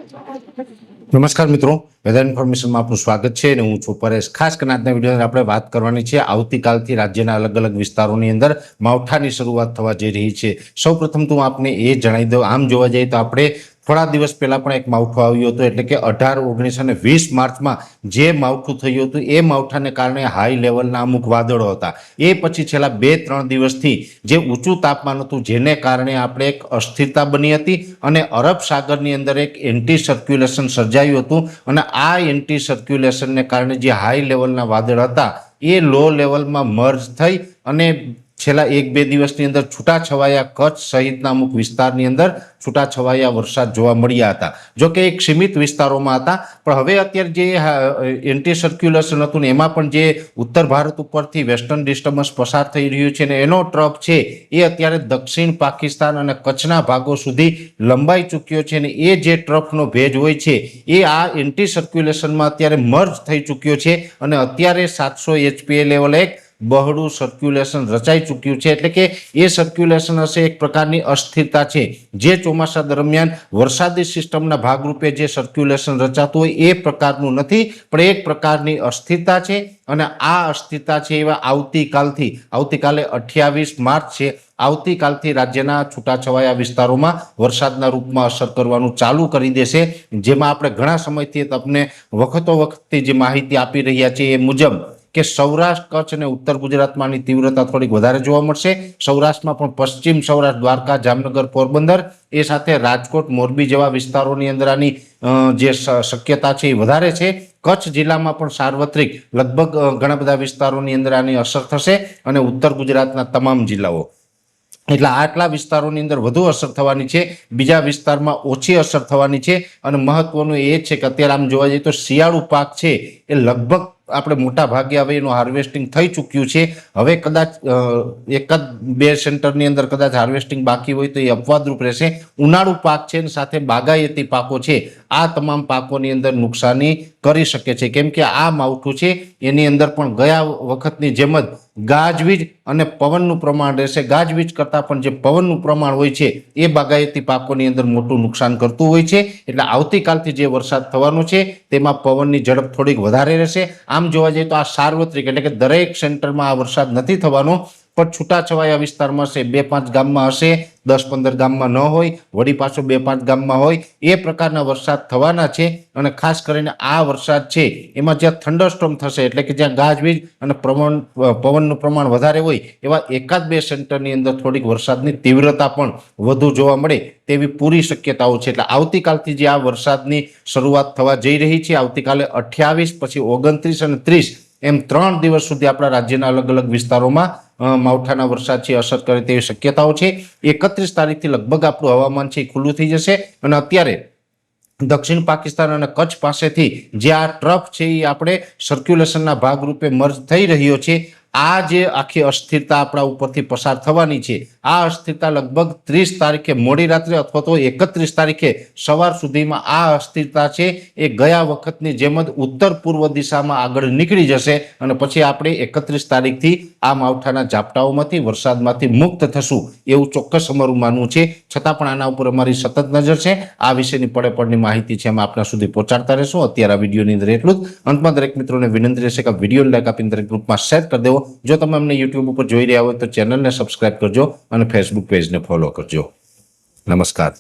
નમસ્કાર મિત્રો, વેધર ઇન્ફોર્મેશનમાં આપનું સ્વાગત છે અને હું છું પરેશ। ખાસ કરીને આજના વિડીયોની આપણે વાત કરવાની છે આવતીકાલથી રાજ્યના અલગ અલગ વિસ્તારોની અંદર માવઠાની શરૂઆત થવા જઈ રહી છે। સૌપ્રથમ તો આપને એ જણાવી દઉં, આમ જોવા જઈએ તો આપણે થોડા દિવસ પહેલા પણ એક માવઠું આવ્યું હતું, એટલે કે 18, 19 અને 20 માર્ચમાં જે માવઠું થયું હતું એ માવઠાને કારણે હાઈ લેવલના અમુક વાદળો હતા। એ પછી છેલ્લા 2-3 દિવસથી જે ઊંચું તાપમાન હતું જેને કારણે આપણે એક અસ્થિરતા બની હતી અને અરબ સાગરની અંદર એક એન્ટી સર્ક્યુલેશન સર્જાયું હતું અને આ એન્ટી સર્ક્યુલેશનને કારણે જે હાઈ લેવલના વાદળ હતા એ લો લેવલમાં મર્જ થઈ અને છેલ્લા 1-2 દિવસની અંદર છૂટાછવાયા કચ્છ સહિતના અમુક વિસ્તારની અંદર છૂટાછવાયા વરસાદ જોવા મળ્યા હતા। જો કે એક સીમિત વિસ્તારોમાં હતા, પણ હવે અત્યારે જે એન્ટી સર્ક્યુલેશન હતું ને એમાં પણ જે ઉત્તર ભારત ઉપરથી વેસ્ટર્ન ડિસ્ટર્બન્સ પસાર થઈ રહ્યું છે ને એનો ટ્રફ છે એ અત્યારે દક્ષિણ પાકિસ્તાન અને કચ્છના ભાગો સુધી લંબાઈ ચૂક્યો છે અને એ જે ટ્રફનો ભેજ હોય છે એ આ એન્ટી સર્ક્યુલેશનમાં અત્યારે મર્જ થઈ ચૂક્યો છે અને અત્યારે 700 HPA લેવલે એક બહોળું સર્ક્યુલેશન રચાઈ ચૂક્યું છે। એટલે કે એ સર્ક્યુલેશન હશે એક પ્રકારની અસ્થિરતા છે જે ચોમાસા દરમિયાન વરસાદી સિસ્ટમના ભાગરૂપે જે સર્ક્યુલેશન રચાતું હોય એ પ્રકારનું નથી, પણ એક પ્રકારની અસ્થિરતા છે અને આ અસ્થિરતા છે એવા આવતીકાલે 28 માર્ચ છે, આવતીકાલથી રાજ્યના છૂટાછવાયા વિસ્તારોમાં વરસાદના રૂપમાં અસર કરવાનું ચાલુ કરી દેશે। જેમાં આપણે ઘણા સમયથી તમને વખતોવખતની જે માહિતી આપી રહ્યા છીએ એ મુજબ કે સૌરાષ્ટ્ર, કચ્છ અને ઉત્તર ગુજરાતમાં આની તીવ્રતા થોડીક વધારે જોવા મળશે। સૌરાષ્ટ્રમાં પણ પશ્ચિમ સૌરાષ્ટ્ર, દ્વારકા, જામનગર, પોરબંદર એ સાથે રાજકોટ, મોરબી જેવા વિસ્તારોની અંદર આની જે શક્યતા છે એ વધારે છે। કચ્છ જિલ્લામાં પણ સાર્વત્રિક લગભગ ઘણા બધા વિસ્તારોની અંદર આની અસર થશે અને ઉત્તર ગુજરાતના તમામ જિલ્લાઓ, એટલે આટલા વિસ્તારોની અંદર વધુ અસર થવાની છે, બીજા વિસ્તારમાં ઓછી અસર થવાની છે। અને મહત્વનું એ છે કે અત્યારે આમ જોવા જઈએ તો શિયાળુ પાક છે એ લગભગ આપણે મોટા ભાગે હવે એનું હાર્વેસ્ટિંગ થઈ ચૂક્યું છે। હવે કદાચ 1-2 સેન્ટરની અંદર કદાચ હાર્વેસ્ટિંગ બાકી હોય તો એ અપવાદરૂપ રહેશે। ઉનાળુ પાક છે અને સાથે બાગાયતી પાકો છે, આ તમામ પાકોની અંદર નુકસાની કરી શકે છે, કેમ કે આ માવઠું છે એની અંદર પણ ગયા વખતની જેમ જ ગાજવીજ અને પવનનું પ્રમાણ રહેશે। ગાજવીજ કરતાં પણ જે પવનનું પ્રમાણ હોય છે એ બાગાયતી પાકોની અંદર મોટું નુકસાન કરતું હોય છે। એટલે આવતીકાલથી જે વરસાદ થવાનો છે તેમાં પવનની ઝડપ થોડીક વધારે રહેશે। આમ જોવા જઈએ તો આ સાર્વત્રિક, એટલે કે દરેક સેન્ટરમાં આ વરસાદ નથી થવાનો, પણ છૂટાછવાયા વિસ્તારમાં હશે, 2-5 ગામમાં હશે, 10-15 ગામમાં ન હોય, વળી પાછો 2-5 ગામમાં હોય, એ પ્રકારના વરસાદ થવાના છે। અને ખાસ કરીને આ વરસાદ છે એમાં જ્યાં થંડરસ્ટોર્મ થશે, એટલે કે જ્યાં ગાજવીજ અને પવનનું પ્રમાણ વધારે હોય એવા 1-2 સેન્ટરની અંદર થોડીક વરસાદની તીવ્રતા પણ વધુ જોવા મળે તેવી પૂરી શક્યતાઓ છે। એટલે આવતીકાલથી જે આ વરસાદની શરૂઆત થવા જઈ રહી છે, આવતીકાલે 28, પછી 29 અને 30 એમ 3 દિવસ સુધી આપણા રાજ્યના અલગ અલગ વિસ્તારોમાં માવઠાના વરસાદ છે અસર કરે તેવી શક્યતાઓ છે। 31 તારીખથી લગભગ આપણું હવામાન છે ખુલ્લું થઈ જશે અને અત્યારે દક્ષિણ પાકિસ્તાન અને કચ્છ પાસેથી જે આ ટ્રફ છે એ આપણે સર્ક્યુલેશનના ભાગરૂપે મર્જ થઈ રહ્યો છે। આ જે આખી અસ્થિરતા આપણા ઉપરથી પસાર થવાની છે, આ અસ્થિરતા લગભગ 30 તારીખે મોડી રાત્રે અથવા તો 31 તારીખે સવાર સુધીમાં આ અસ્થિરતા છે એ ગયા વખતની જેમ જ ઉત્તર પૂર્વ દિશામાં આગળ નીકળી જશે અને પછી આપણે 31 તારીખથી આ માવઠાના ઝાપટાઓમાંથી, વરસાદમાંથી મુક્ત થશું એવું ચોક્કસ અમારું માનવું છે। છતાં પણ આના ઉપર અમારી સતત નજર છે, આ વિશેની પડેપડની માહિતી છે અમે આપના સુધી પહોંચાડતા રહેશું। અત્યારે આ વિડીયોની અંદર એટલું જ। અંતમાં દરેક મિત્રોને વિનંતી રહેશે કે વિડીયો લાઈક આપીને દરેક ગ્રુપમાં શેર કરી દેવો। જો તમે અમને યુટ્યુબ ઉપર જોઈ રહ્યા હોય તો ચેનલને સબસ્ક્રાઇબ કરજો અને ફેસબુક પેજને ફોલો કરજો। નમસ્કાર।